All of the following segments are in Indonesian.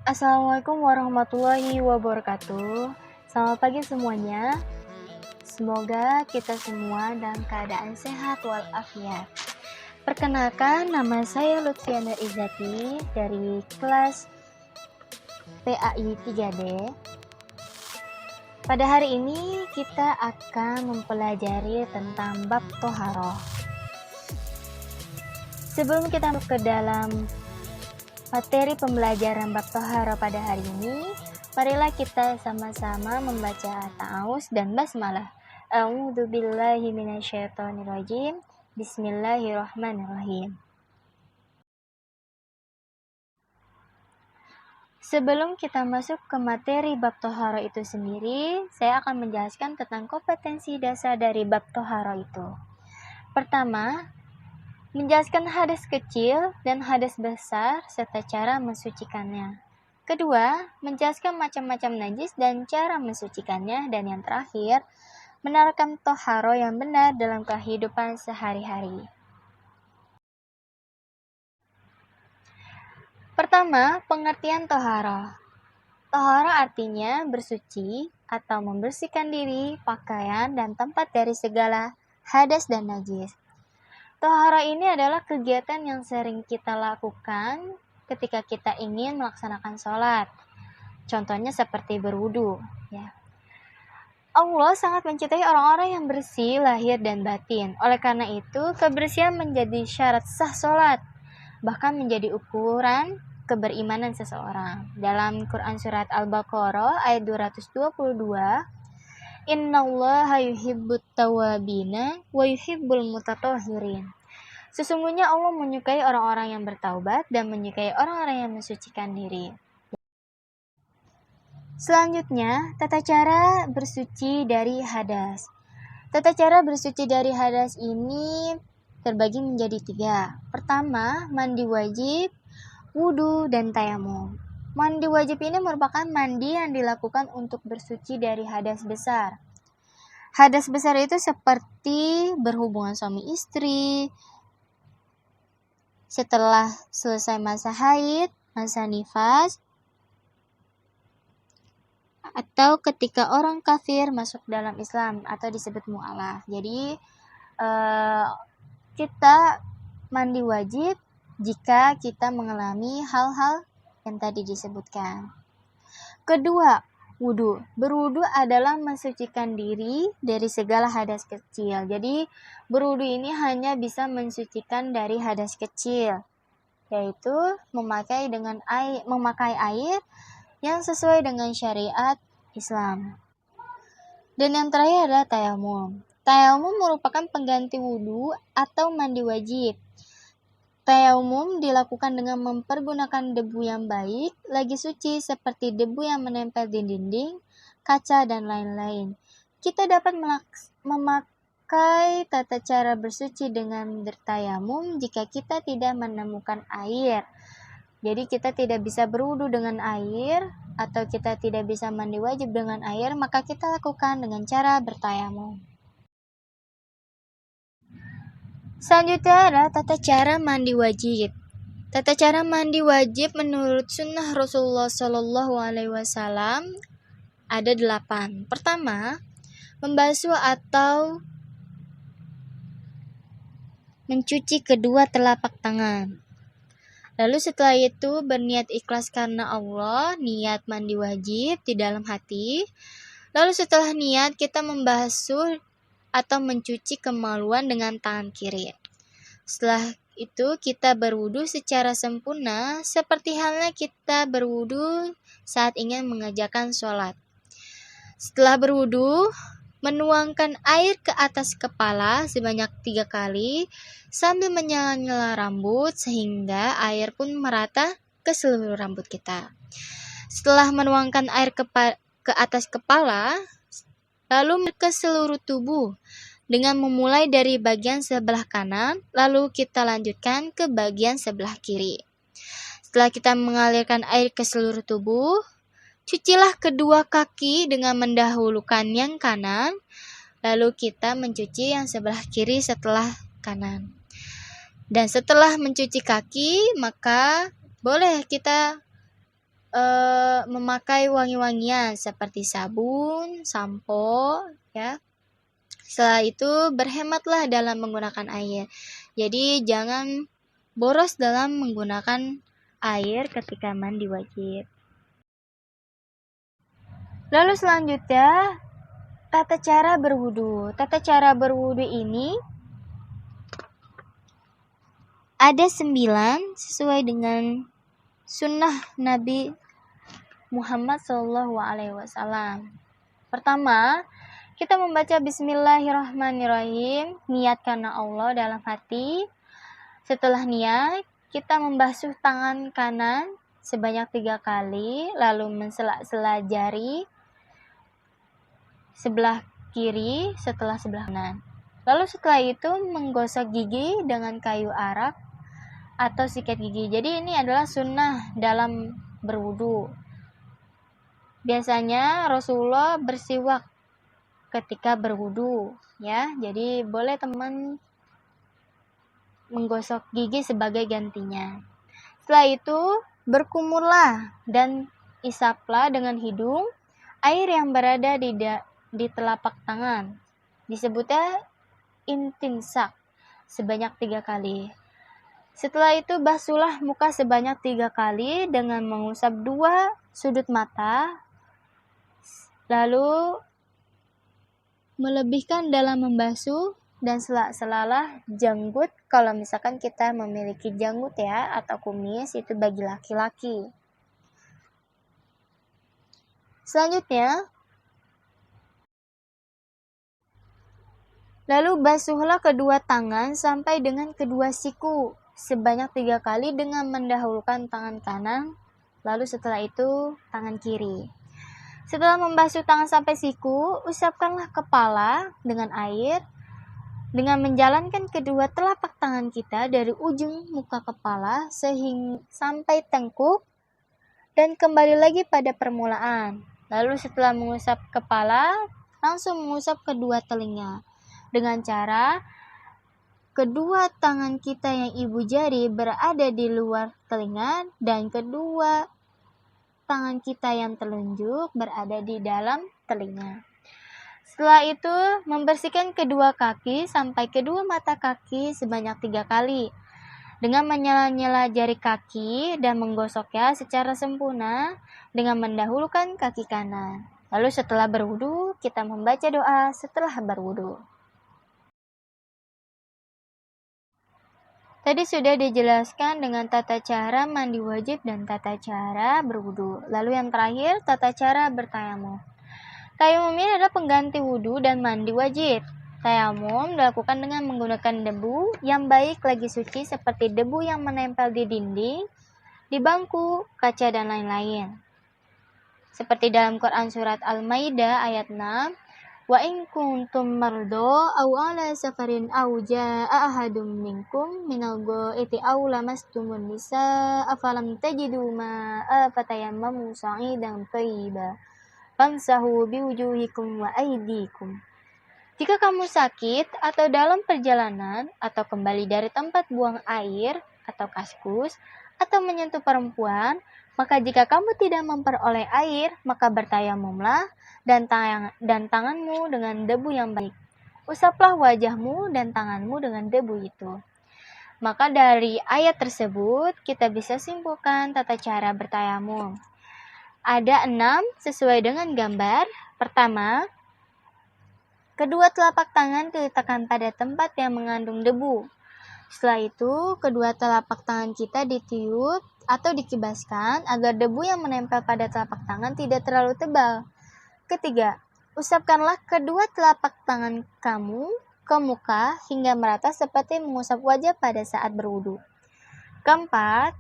Assalamualaikum warahmatullahi wabarakatuh. Selamat pagi semuanya. Semoga kita semua dalam keadaan sehat walafiat. Perkenalkan, nama saya Lutfiana Izzati dari kelas PAI 3D. Pada hari ini kita akan mempelajari tentang bab Toharoh. Sebelum kita masuk ke dalam materi pembelajaran bab Toharoh pada hari ini, marilah kita sama-sama membaca ta'awuz dan basmalah. A'udzubillahi minasyaitonirrajim. Bismillahirrahmanirrahim. Sebelum kita masuk ke materi bab Toharoh itu sendiri, saya akan menjelaskan tentang kompetensi dasar dari bab Toharoh itu. Pertama, menjelaskan hadas kecil dan hadas besar serta cara mensucikannya. Kedua, menjelaskan macam-macam najis dan cara mensucikannya. Dan yang terakhir, menerapkan toharoh yang benar dalam kehidupan sehari-hari. Pertama, pengertian toharoh. Toharoh artinya bersuci atau membersihkan diri, pakaian, dan tempat dari segala hadas dan najis. Toharoh ini adalah kegiatan yang sering kita lakukan ketika kita ingin melaksanakan sholat. Contohnya seperti berwudu. Ya. Allah sangat mencintai orang-orang yang bersih lahir dan batin. Oleh karena itu, kebersihan menjadi syarat sah sholat, bahkan menjadi ukuran keberimanan seseorang. Dalam Quran Surat Al-Baqarah ayat 222, Innallaha yuhibbut tawabina wa yuhibbul mutatahhirin. Sesungguhnya Allah menyukai orang-orang yang bertaubat dan menyukai orang-orang yang mensucikan diri. Selanjutnya, tata cara bersuci dari hadas. Tata cara bersuci dari hadas ini terbagi menjadi 3. Pertama, mandi wajib, wudu, dan tayamum. Mandi wajib ini merupakan mandi yang dilakukan untuk bersuci dari hadas besar. Hadas besar itu seperti berhubungan suami istri, setelah selesai masa haid, masa nifas, atau ketika orang kafir masuk dalam Islam atau disebut mu'alaf. Jadi kita mandi wajib jika kita mengalami hal-hal yang tadi disebutkan. Kedua, wudu. Berwudu adalah mensucikan diri dari segala hadas kecil. Jadi berwudu ini hanya bisa mensucikan dari hadas kecil, yaitu memakai air yang sesuai dengan syariat Islam. Dan yang terakhir adalah tayamum. Tayamum merupakan pengganti wudu atau mandi wajib. Tayamum dilakukan dengan mempergunakan debu yang baik, lagi suci seperti debu yang menempel di dinding, kaca, dan lain-lain. Kita dapat memakai tata cara bersuci dengan bertayamum jika kita tidak menemukan air. Jadi kita tidak bisa berwudu dengan air atau kita tidak bisa mandi wajib dengan air, maka kita lakukan dengan cara bertayamum. Selanjutnya adalah tata cara mandi wajib. Tata cara mandi wajib menurut sunnah Rasulullah SAW ada 8. Pertama, membasuh atau mencuci kedua telapak tangan. Lalu setelah itu berniat ikhlas karena Allah, niat mandi wajib di dalam hati. Lalu setelah niat kita membasuh atau mencuci kemaluan dengan tangan kiri. Setelah itu kita berwudu secara sempurna seperti halnya kita berwudu saat ingin mengerjakan sholat. Setelah berwudu, menuangkan air ke atas kepala sebanyak 3 kali sambil menyela-nyela rambut sehingga air pun merata ke seluruh rambut kita. Setelah menuangkan air ke atas kepala, lalu ke seluruh tubuh dengan memulai dari bagian sebelah kanan, lalu kita lanjutkan ke bagian sebelah kiri. Setelah kita mengalirkan air ke seluruh tubuh, cucilah kedua kaki dengan mendahulukan yang kanan, lalu kita mencuci yang sebelah kiri setelah kanan. Dan setelah mencuci kaki, maka boleh kita memakai wangi-wangian seperti sabun, sampo, ya. Setelah itu berhematlah dalam menggunakan air. Jadi jangan boros dalam menggunakan air ketika mandi wajib. Lalu selanjutnya, tata cara berwudu. Tata cara berwudu ini ada 9 sesuai dengan sunnah Nabi Muhammad SAW. Pertama, kita membaca Bismillahirrahmanirrahim, niat karena Allah dalam hati. Setelah niat, kita membasuh tangan kanan sebanyak 3 kali, lalu mensela-sela jari sebelah kiri setelah sebelah kanan. Lalu setelah itu menggosok gigi dengan kayu arak atau sikat gigi. Jadi ini adalah sunnah dalam berwudu. Biasanya Rasulullah bersiwak ketika berwudu, ya. Jadi boleh teman menggosok gigi sebagai gantinya. Setelah itu berkumurlah dan isaplah dengan hidung air yang berada di telapak tangan. Disebutnya intinsak sebanyak 3 kali. Setelah itu basuhlah muka sebanyak 3 kali dengan mengusap 2 sudut mata. Lalu melebihkan dalam membasuh dan sela-selalah janggut kalau misalkan kita memiliki janggut, ya, atau kumis, itu bagi laki-laki. Selanjutnya, lalu basuhlah kedua tangan sampai dengan kedua siku sebanyak 3 kali dengan mendahulukan tangan kanan, lalu setelah itu tangan kiri. Setelah membasuh tangan sampai siku, usapkanlah kepala dengan air dengan menjalankan kedua telapak tangan kita dari ujung muka kepala sampai tengkuk dan kembali lagi pada permulaan. Lalu setelah mengusap kepala, langsung mengusap kedua telinga dengan cara kedua tangan kita yang ibu jari berada di luar telinga dan kedua tangan kita yang telunjuk berada di dalam telinga. Setelah itu, membersihkan kedua kaki sampai kedua mata kaki sebanyak 3 kali. Dengan menyela-nyela jari kaki dan menggosoknya secara sempurna dengan mendahulukan kaki kanan. Lalu setelah berwudu, kita membaca doa setelah berwudu. Tadi sudah dijelaskan dengan tata cara mandi wajib dan tata cara berwudu. Lalu yang terakhir, tata cara bertayamum. Tayamum ini adalah pengganti wudu dan mandi wajib. Tayamum dilakukan dengan menggunakan debu yang baik lagi suci seperti debu yang menempel di dinding, di bangku, kaca, dan lain-lain. Seperti dalam Quran Surat Al-Maidah ayat 6, wa in kuntum mardo aw ala safarin aw jaa ahadum minkum minal ghaiti aw lamastumun nisa afalam tajidu ma'a fatayammamu sa'idan thayyiban famsahu biwujuhikum wa aydikum. Jika kamu sakit atau dalam perjalanan atau kembali dari tempat buang air atau kaskus atau menyentuh perempuan, maka jika kamu tidak memperoleh air, maka bertayamumlah dan tanganmu dengan debu yang baik. Usaplah wajahmu dan tanganmu dengan debu itu. Maka dari ayat tersebut kita bisa simpulkan tata cara bertayamum. Ada 6 sesuai dengan gambar. Pertama, kedua telapak tangan diletakkan pada tempat yang mengandung debu. Setelah itu, kedua telapak tangan kita ditiup atau dikibaskan agar debu yang menempel pada telapak tangan tidak terlalu tebal. Ketiga, usapkanlah kedua telapak tangan kamu ke muka hingga merata seperti mengusap wajah pada saat berwudu. Keempat,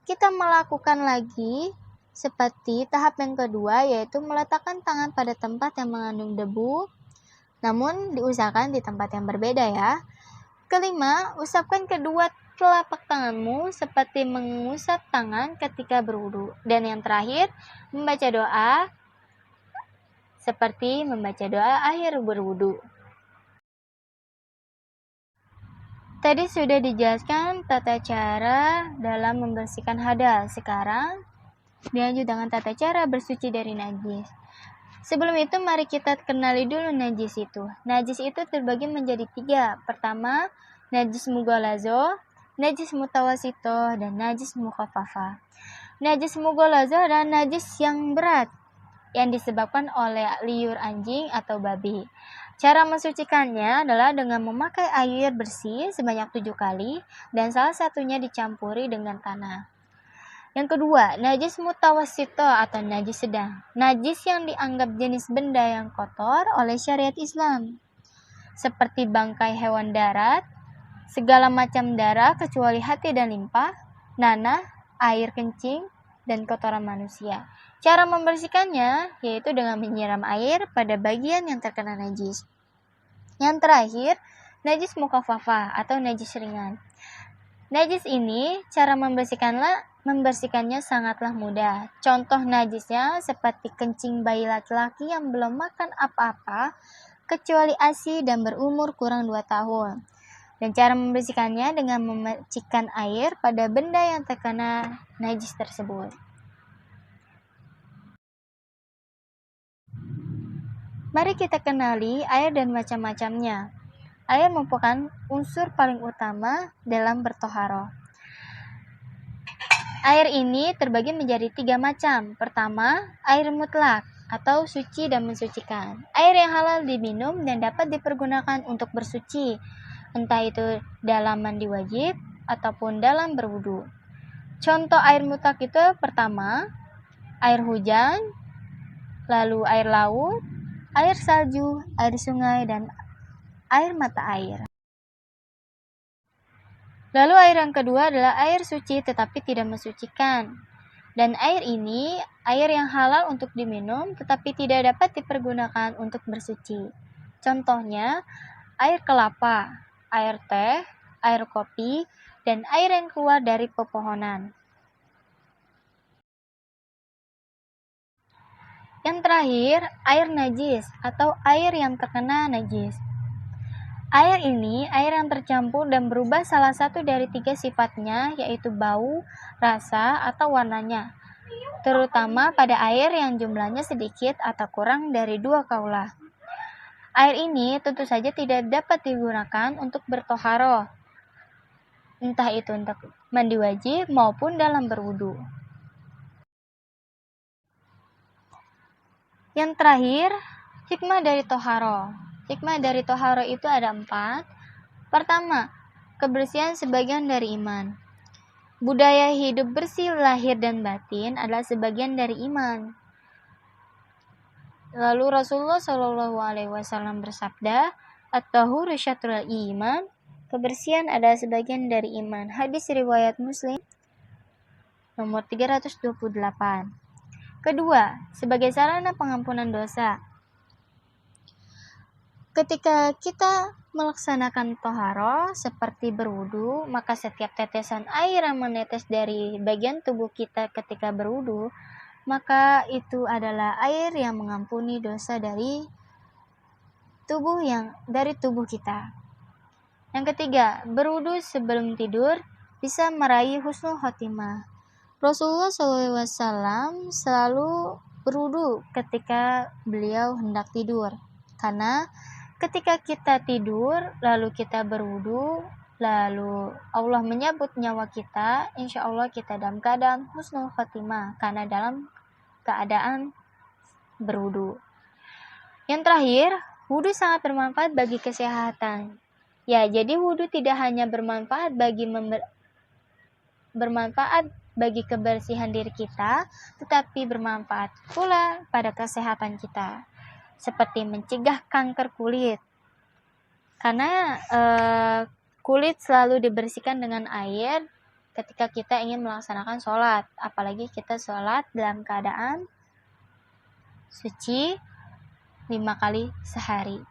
kita melakukan lagi seperti tahap yang kedua, yaitu meletakkan tangan pada tempat yang mengandung debu, namun diusahakan di tempat yang berbeda, ya. Kelima, usapkan kedua telapak tanganmu seperti mengusap tangan ketika berwudu. Dan yang terakhir, membaca doa seperti membaca doa akhir berwudu. Tadi sudah dijelaskan tata cara dalam membersihkan hadas. Sekarang Dilanjut dengan tata cara bersuci dari najis. Sebelum itu mari kita kenali dulu najis itu. Najis itu terbagi menjadi 3. Pertama, najis mughalazo, najis mutawasito, dan najis mukhaffafah. Najis mughalazo adalah najis yang berat yang disebabkan oleh liur anjing atau babi. Cara mensucikannya adalah dengan memakai air bersih sebanyak 7 kali dan salah satunya dicampuri dengan tanah. Yang kedua, najis mutawasito atau najis sedang. Najis yang dianggap jenis benda yang kotor oleh syariat Islam. Seperti bangkai hewan darat, segala macam darah kecuali hati dan limpa, nanah, air kencing, dan kotoran manusia. Cara membersihkannya yaitu dengan menyiram air pada bagian yang terkena najis. Yang terakhir, najis mukhaffafah atau najis ringan. Najis ini cara membersihkannya sangatlah mudah. Contoh najisnya seperti kencing bayi laki-laki yang belum makan apa-apa kecuali ASI dan berumur kurang 2 tahun. Dan cara membersihkannya dengan memercikkan air pada benda yang terkena najis tersebut. Mari kita kenali air dan macam-macamnya. Air merupakan unsur paling utama dalam bertoharoh. Air ini terbagi menjadi 3 macam. Pertama, air mutlak atau suci dan mensucikan. Air yang halal diminum dan dapat dipergunakan untuk bersuci, entah itu dalam mandi wajib ataupun dalam berwudu. Contoh air mutlak itu pertama, air hujan, lalu air laut, air salju, air sungai, dan air mata air. Lalu air yang kedua adalah air suci tetapi tidak mensucikan. Dan air ini air yang halal untuk diminum tetapi tidak dapat dipergunakan untuk bersuci. Contohnya air kelapa, air teh, air kopi, dan air yang keluar dari pepohonan. Yang terakhir, air najis atau air yang terkena najis. Air ini air yang tercampur dan berubah salah satu dari 3 sifatnya, yaitu bau, rasa, atau warnanya. Terutama pada air yang jumlahnya sedikit atau kurang dari 2 kaulah. Air ini tentu saja tidak dapat digunakan untuk bertoharoh, entah itu untuk mandi wajib maupun dalam berwudu. Yang terakhir, hikmah dari toharoh. Hikmah dari toharoh itu ada 4. Pertama, kebersihan sebagian dari iman. Budaya hidup bersih lahir dan batin adalah sebagian dari iman. Lalu Rasulullah SAW bersabda, "At-tahuru syatrul iman." Kebersihan adalah sebagian dari iman. Hadis riwayat Muslim nomor 328. Kedua, sebagai sarana pengampunan dosa. Ketika kita melaksanakan toharoh seperti berwudu, maka setiap tetesan air yang menetes dari bagian tubuh kita ketika berwudu, maka itu adalah air yang mengampuni dosa dari tubuh kita. Yang ketiga, berwudu sebelum tidur bisa meraih husnul khotimah. Rasulullah SAW selalu berwudu ketika beliau hendak tidur, karena ketika kita tidur, lalu kita berwudu, lalu Allah menyabut nyawa kita, insya Allah kita dalam keadaan husnul khotimah, karena dalam keadaan berwudu. Yang terakhir, wudu sangat bermanfaat bagi kesehatan. Ya, jadi wudu tidak hanya bermanfaat bagi kebersihan diri kita, tetapi bermanfaat pula pada kesehatan kita. Seperti mencegah kanker kulit. Karena kulit selalu dibersihkan dengan air ketika kita ingin melaksanakan sholat. Apalagi kita sholat dalam keadaan suci 5 kali sehari.